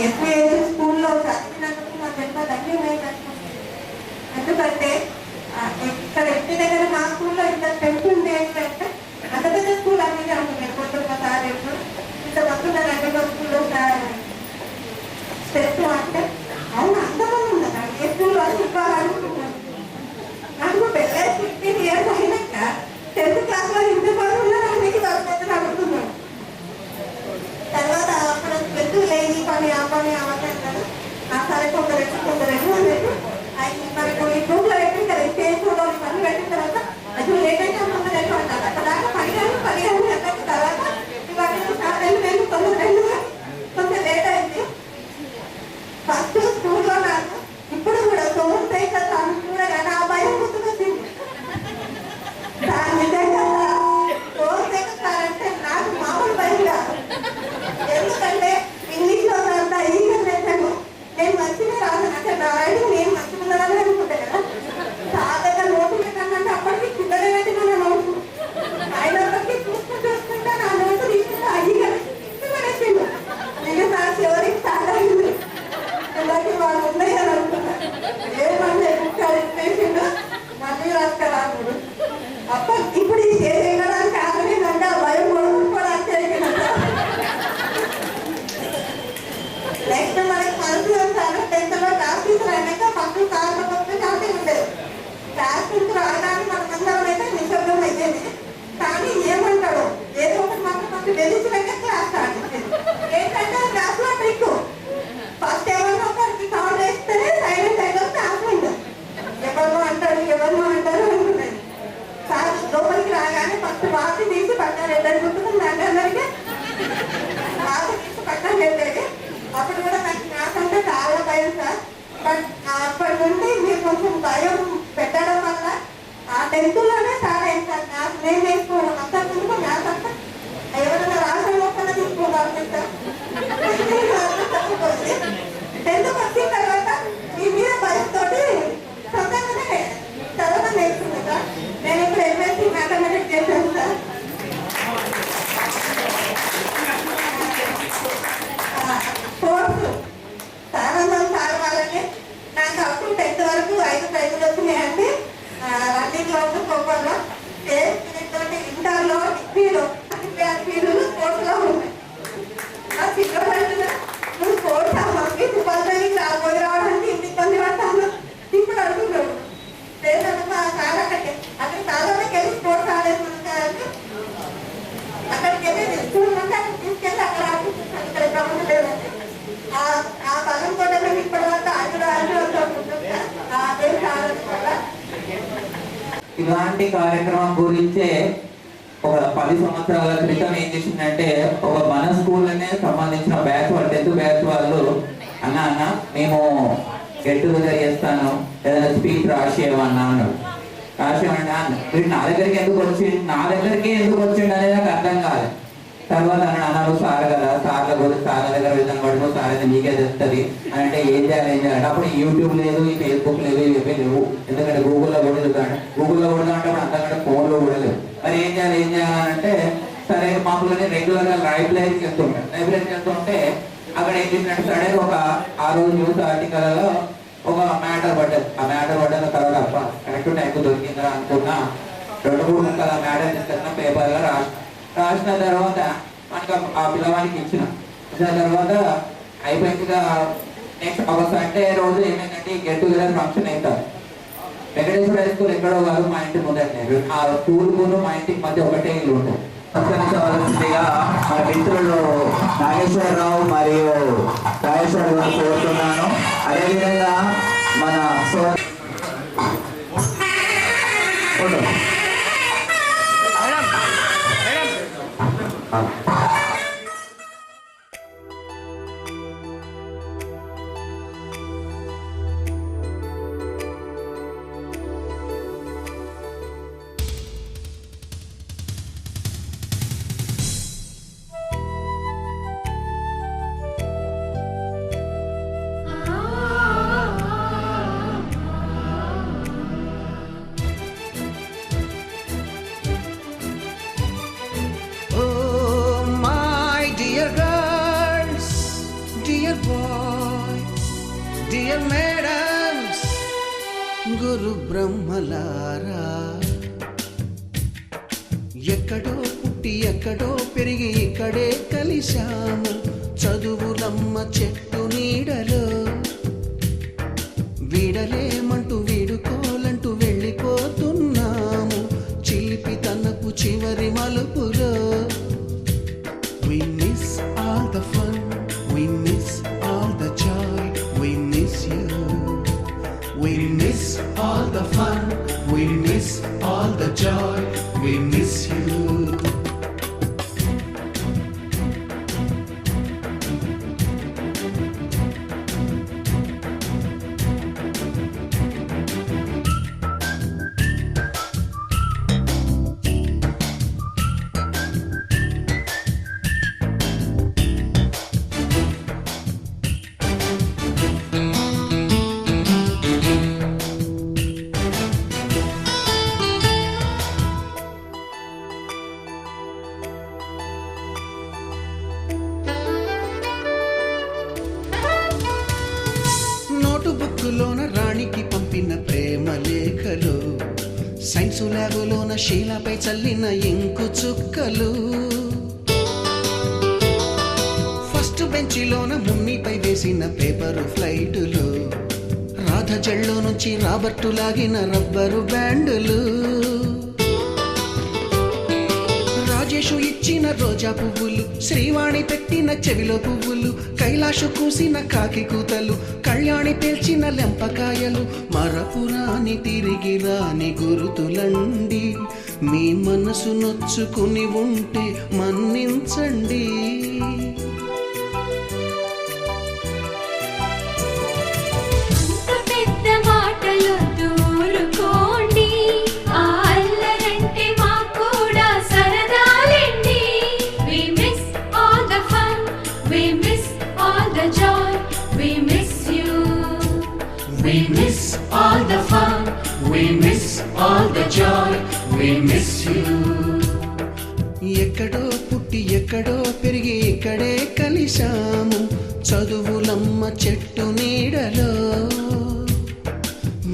SBI స్కూల్లో చదివినందుకు నాకు ఎంతో ధన్యమైంది. ఎందుకంటే ఇక్కడ ఇంటి దగ్గర మా స్కూల్లో ఇంత స్ట్రెంత్ ఉంది ఏంటంటే అంత పెద్ద స్కూల్ అనేది ఉంటుంది. కొంత సార్ ఇంత వస్తున్నారంటే మా స్కూల్లో స్ట్రెంత్ అంటే అవును అంతమంది ఉన్నారు ఏ స్కూల్లో అని ఇవ్వాలనుకుంటున్నాను. నాకు పెద్ద 16 years అయినాక 10th క్లాస్లో ఇంతమంది ఉన్నారు అనేది వాళ్ళ పెద్ద అడుగుతున్నాను. తర్వాత అప్పుడు పెద్ద లేని పని ఆ పని అవన్నీ అంటారు. ఆ సరే కొందరు అనేది మనకు ఈ గ్రూప్లో పెట్టిన కదా ఫేస్బుక్లో పని పెట్టిన తర్వాత అది లేట్ అయితే తొందర ఎక్కువ అంటారు. అక్కడాక 15 గంటల తర్వాత ఇవన్నీ స్టార్ట్ అయింది. కొంచెం లేట్ అయింది. ఫస్ట్ స్కూల్లో నాకు ఇప్పుడు కూడా తోస్తే కదా చూడగానే ఆ భయం గుర్తుకొచ్చింది. దాని నిజంగా తోస్తే అంటే నాకు మామూలు భయం కాదు. ఎందుకంటే ఇంగ్లీష్లో అంత ఈగర్ చేశాను. నేను మంచిగా రాను అంటే రాయడం నేను మంచిగా ఉండాలని అనుకుంటా కదా. సాధారణ నోటు పెట్టానంటే అప్పటికి చిన్నదే పెట్టిన నా నోటు అయినప్పటికీ చూసుకుంటా నా నోటు తీసుకుంటా ఈగర్ పడేసిండు. మిగతా చివరికి స్టార్ట్ అయింది. ఇలాంటి వాళ్ళు ఉన్నాయి అని అనుకున్నా. ఏమన్నా పేషెంట్ మళ్ళీ రాసుకురాడు అప్ప ఇప్పుడు ఈ స్టేజ్ ఎక్కడానికి కారణం ఏంటంటే ఆ భయం కొనుక్కోవడానికి జరిగినంత. నెక్స్ట్ మనకి మనసు వస్తాను 10th క్లాస్ టీచర్ అయినాక ఫస్ట్ కారణం వస్తే చాలా ఉండేది. క్లాస్ టీచర్ రావడానికి మనకందరం అయితే నిశ్శబ్దం అయ్యేది. కానీ ఏమంటాడు ఏదో ఒకటి మాత్రం ఫస్ట్ తెలిసినాక క్లాస్ స్టార్ట్ చేసేది. ఏంటంటే క్లాస్లో ట్రిక్ ఫస్ట్ ఎవరినో ఒకరికి సౌండ్ వేస్తేనే సైలెంట్ అయిపోతే క్లాస్ ఉంటుంది. ఎవరినో అంటారు అనుకున్నాను. సార్ లోపలికి రాగానే ఫస్ట్ బాగా తీసి పక్కన వెళ్ళాలి గుర్తుకుంది. అందరికీ బాగా తీసి పక్కన వెళ్ళేది. అప్పుడు కూడా నాకు నాకంటే చాలా భయం సార్. బట్ అప్పటి నుండి మీరు కొంచెం భయం పెట్టడం వల్ల ఆ 10th సార్ అయింది సార్. నాకు నేను వేసుకోవడం అంతా ముందుకు మ్యాథ్స్ అంతా ఎవరైనా రాష్ట్రం లోపల తీసుకోవాలి సార్. 10th వచ్చిన తర్వాత మీ మీద భయంతో సొంతంగానే చదవడం నేర్చుకున్నా సార్. నేను ఇప్పుడు ఎంఎస్సీ మ్యాథమెటిక్స్ చేశాను సార్. స్పోర్ట్స్ సార్ వాళ్ళని నాకు అప్పుడు 10th వరకు 5 ప్రైజులు వచ్చినాయండి. రన్నింగ్లో ఖోఖోలో ఇంటర్లో డిగ్రీలో ఫీజులు స్పోర్ట్స్లో ఉన్నాయి. నువ్వు స్పోర్ట్స్ అమ్మకి సుపల్పల్లికి రాబోయి రావడానికి ఇంటి ఇబ్బంది పడతాను ఇప్పుడు అడుగుతున్నాడు. సార్ అక్కడ సాధారణకి వెళ్ళి స్పోర్ట్స్ ఆడేసుకుంటారు. అక్కడికి వెళ్ళి స్కూల్ నుండి అక్కడ తీసుకెళ్ళి అక్కడ ఆడిపిస్తాను. ఇక్కడ గ్రౌండ్ లేదండి. ఆ బలం కూడా మేము ఇప్పటి వరకు ఇలాంటి కార్యక్రమం గురించే ఒక 10 సంవత్సరాల క్రితం ఏం చేసిందంటే ఒక మన స్కూల్లోనే సంబంధించిన బ్యాచ్ వాళ్ళు 10th బ్యాచ్ వాళ్ళు అన్న మేము గెట్ టుగెదర్ చేస్తాను ఏదైనా స్పీచ్ రాసేవన్నా అన్నాడు. రాసేవన్నా వీడు నా దగ్గరికి ఎందుకు వచ్చిండు అనేది నాకు అర్థం కాదు. తర్వాత అన్నాడు సార్ కదా సార్ల గురించి సార్ల దగ్గర వెళ్తాను పడును సార్ అయితే నీకే తెలుస్తుంది అని అంటే ఏం చేయాలి. అప్పుడు యూట్యూబ్ లేదు, ఈ ఫేస్బుక్ లేదు, ఇవే లేవు. ఎందుకంటే గూగుల్లో కూడా వెళ్తాడు. గూగుల్లో కూడా అంటే అప్పుడు అంతకంటే ఫోన్లో కూడా లేవు. మరి ఏం చేయాలంటే సరే మామూలుగా రెగ్యులర్గా లైబ్రరీకి వెళ్తుంటే అక్కడ ఏం చేసినట్టు సరే ఆ రోజు న్యూస్ ఆర్టికల్లో ఒక మ్యాటర్ పడ్డది. ఆ మ్యాటర్ పడ్డది తర్వాత అప్ప కరెక్ట్ టైంకు దొరికిందా అనుకున్నా 2-3 ముక్కలు ఆ మ్యాటర్ తీసుకెళ్ళిన పేపర్లో రాసిన తర్వాత మనకు ఆ పిల్లవాడికి ఇచ్చిన తర్వాత అయిపోయిందిగా. నెక్స్ట్ ఒక సండే రోజు ఏమైందంటే గెట్ టుగెదర్ ఫంక్షన్ అవుతారు. వెంకటేశ్వర హై స్కూల్ ఎక్కడో కాదు మా ఇంటి ముందర. ఆ స్కూల్ మా ఇంటికి మధ్య ఒకటే ఇల్లు ఉంటుంది. సత్కరించవలసిందిగా మన మిత్రులు నాగేశ్వరరావు మరియు రాజేశ్వర గారు కోరుతున్నాను. అదేవిధంగా మన ముగ్గురు బ్రహ్మలారా, ఎక్కడో పుట్టి ఎక్కడో పెరిగి ఇక్కడే కలిశాము. చదువులమ్మ చెట్టు నీడలో వీడలేమంటూ వీడుకోలంటూ వెళ్ళిపోతున్నాము. చిలిపి తనపు చివరి మలుపులో We miss all the fun, we miss all the joy, we miss you. We miss all the fun, we miss all the joy, we miss you. నోటుబుక్కులోన రాణికి పంపిన ప్రేమ లేఖలు, సైన్సు ల్యాబులోన శీలపై చల్లిన ఇంకు చుక్కలు, ఫస్ట్ బెంచిలోన మున్నిపై వేసిన పేపరు ఫ్లైటులు, రాధ జల్లో నుంచి రాబర్టు లాగిన rubber బ్యాండులు, Rajesh ఇచ్చిన రోజా పువ్వులు, శ్రీవాణి పెట్టిన చెవిలో పువ్వులు, కైలాషు కూసిన కాకి కూతలు, కళ్యాణి పేల్చిన లెంపకాయలు, మరపురాని తిరిగి రాని గురుతులండి. మీ మనసు నొచ్చుకుని ఉంటే మన్నించండి. We miss all the fun, we miss all the joy, we miss you. ఎక్కడో పుట్టి ఎక్కడో పెరిగి ఇక్కడే కలిశాము. చదువులమ్మ చెట్టు నీడలో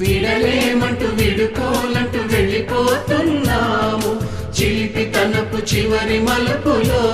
విడలేమంటూ విడుకోలంటూ వెళ్ళిపోతున్నాము. చిలిపి తనపు చివరి మలుపులో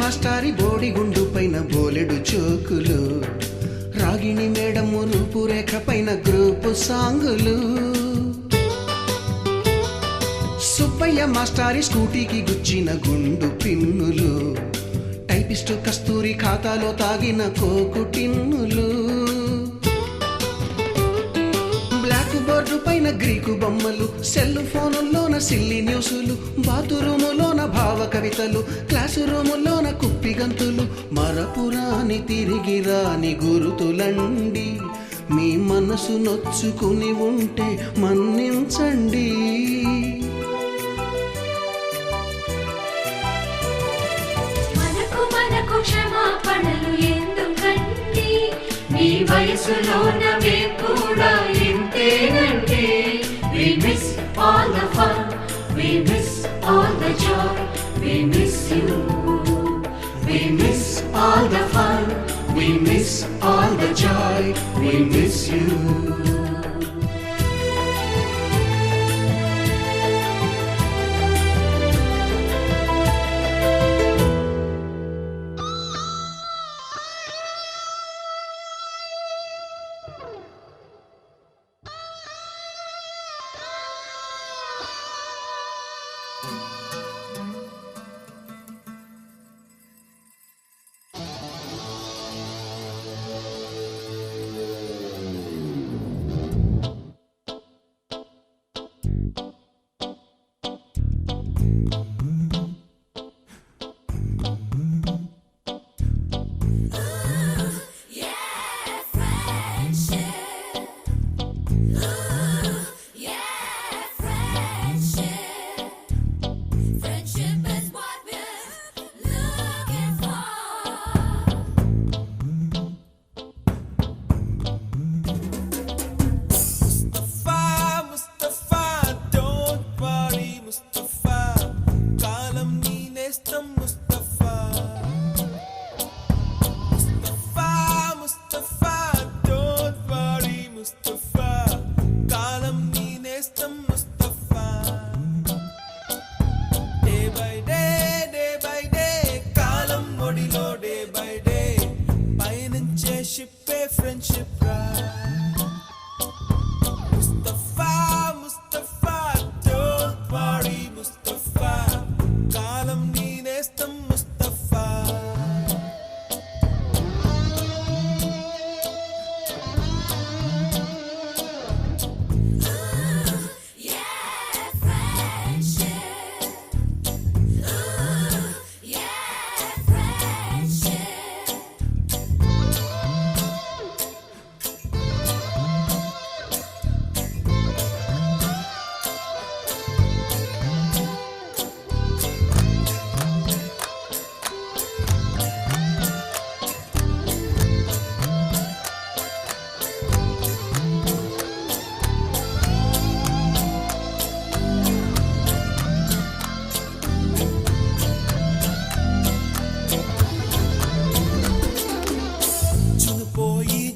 మాస్టారి బోడిగుండు పైన బోలెడు చోకులు, రాగిణి మేడము రూపురేఖ పైన గ్రూపు సాంగులు, సుబ్బయ్య మాస్టారి స్కూటీకి గుచ్చిన గుండు పిన్నులు, టైపిస్టు కస్తూరి ఖాతాలో తాగిన కోకు టిన్నులు, బ్లాక్ బోర్డు పైన గ్రీకు బొమ్మలు, సెల్ ఫోనుల్లోన సిల్లి న్యూసులు, బాతురూములోన భావ కవితలు, క్లాసు రూములోన కుప్పి గంతులు, మరపురాని తిరిగి రాని గురుతులండి. మీ మనసు నొచ్చుకుని ఉంటే మన్నించండి. మనకు క్షమాపణలు ఎందుకండి, మీ వయసులోన మేము కూడా ఇంతేనండి. We miss all the fun, we miss all the joy, we miss you. We miss all the fun, we miss all the joy, we miss you.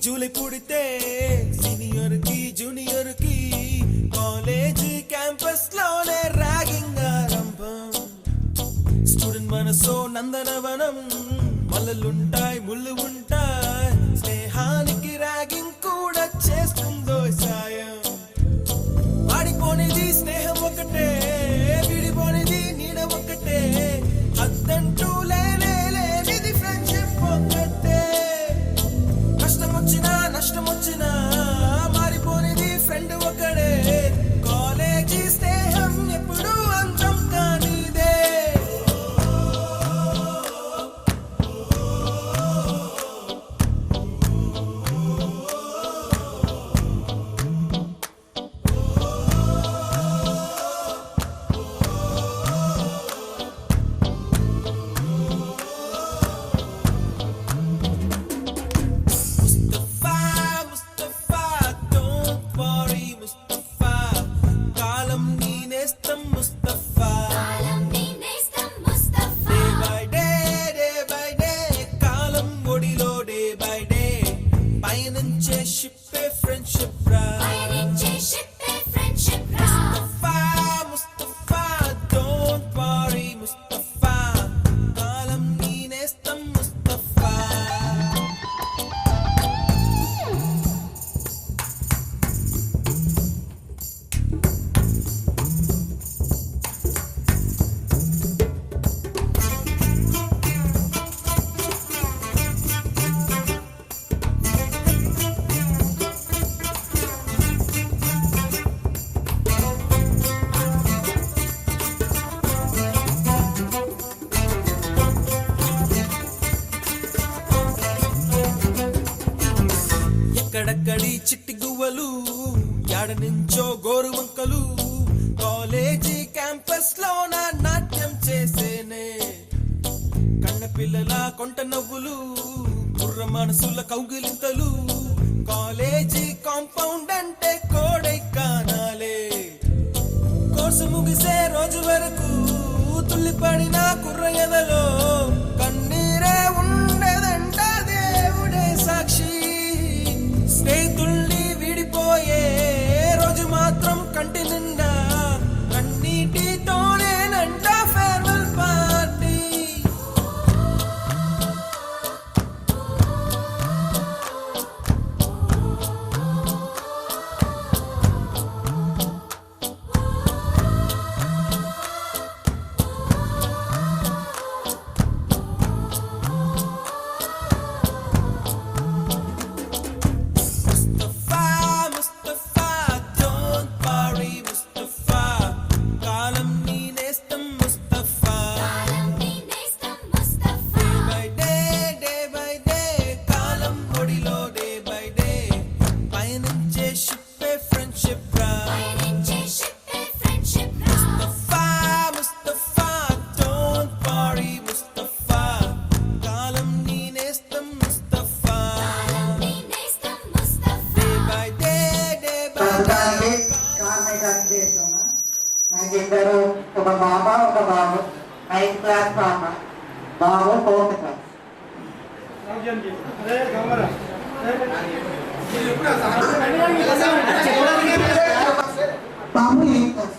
July పుడితే సీనియర్ కి జూనియర్ కి కాలేజ్ క్యాంపస్ లోనే ragging ఆరంభం. Student మనసో నందనవనం, మల్లలుంటాయి ముళ్ళు ఉంటాయి, స్నేహానికి ragging కూడా చేస్తుందో సాయం. వాడిపోనిది స్నేహం ఒకటే, విడిపోనిది నీడ ఒకటే, అద్దంటూ లేనే లేనిది ఫ్రెండ్షిప్ ఒకటే. కష్టం వచ్చినా నష్టం వచ్చినా మారిపోనిది ఫ్రెండ్ ఒకడే, కాలేజీ స్నేహం ఎప్పుడు అంతం కానిదే. ఎక్కడక్కడి చిట్టి గువ్వలు, యాడ నుంచో గోరు వంకలు, కాలేజీ క్యాంపస్ లోన నాట్యం చేసేనే. కన్న పిల్లల కొంట నవ్వులు, కుర్ర మనసుల కౌగిలింతలు, కాలేజీ కాంపౌండ్ అంటే కోడై కానాలే. కోర్సు ముగిసే రోజు వరకు తుల్లిపడిన కుర్ర ఎదలో కన్నీరే ఉండేదంట దేవుడే సాక్షి. స్నేహితుల్ని విడిపోయే రోజు మాత్రం కంటి నిండా కన్నీటితోనేనంట ఫేర్వెల్ పార్టీ. ఒక బాబా ఒక బాబు 5th క్లాస్ పాప, బాబు 4th క్లాస్. బాబు 8th క్లాస్.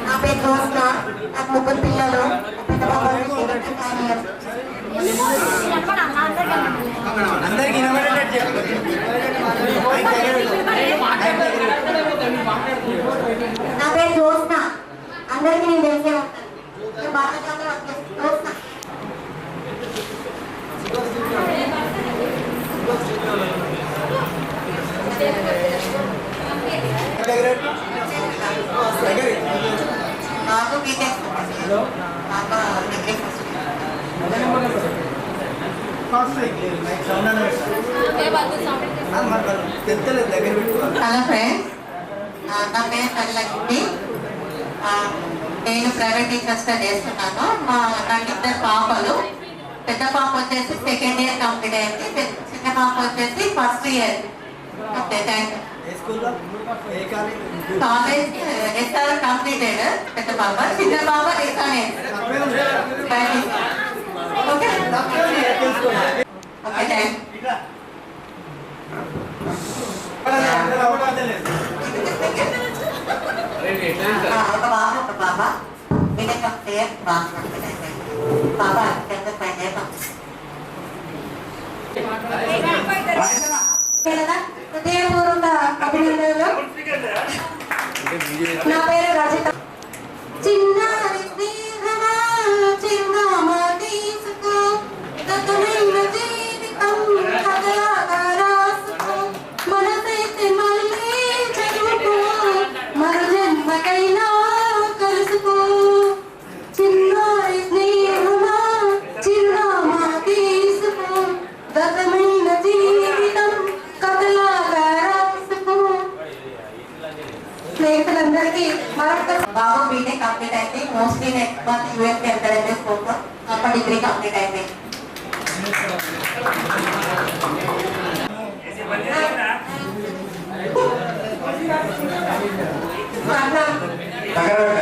నా పేరు జోస్న, నాకు 3 పిల్లలు. పెద్ద బాబు 7th years. నా పేరు జోస్న, అందరికీ నేను తెలిసే ఉంటాను. నేను బాగా జోస్న. నాకు బీటెక్ హలో ఫ్రెండ్స్, నా పేరు తల్లకి. నేను ప్రైవేట్ టీచర్స్గా చేస్తున్నాను. నాకు 2 పాపలు. పెద్ద పాప వచ్చేసి 2nd year కంప్లీట్ అయింది, చిన్న పాప వచ్చేసి 1st year. Okay, thank you. College SR completed పెద్ద పాప, చిన్న పాప రేఖానే. Okay okay, thank you. ఒక బాబు ఒక పాప, బీటెక్ క్లియర్, బాగా పాప 10th ఫైనల్. హృదయపూర్వక అభినందనలు. నా పేరు రజిత. చిన్నారి స్నేహమా చిన్నమా తీసుకో, గతమైన జీవితం కథలాగా రాసుకో, మనసైతే మళ్ళీ చదువుకో, మరు జన్మకైనా కలుసుకో. చిన్నారి స్నేహమా చిన్నమా తీసుకో, గతమైన జీవితం కథలాగా రాసుకో. స్నేహితులందరికీ మరొక బాబు బీటెక్ కంప్లీట్ అయింది. మోస్ట్లీ నెక్స్ట్ మంత్ యూఎస్కి వెళ్తారని స్కోప్. పాప డిగ్రీ కంప్లీట్ అయింది. దగ్గర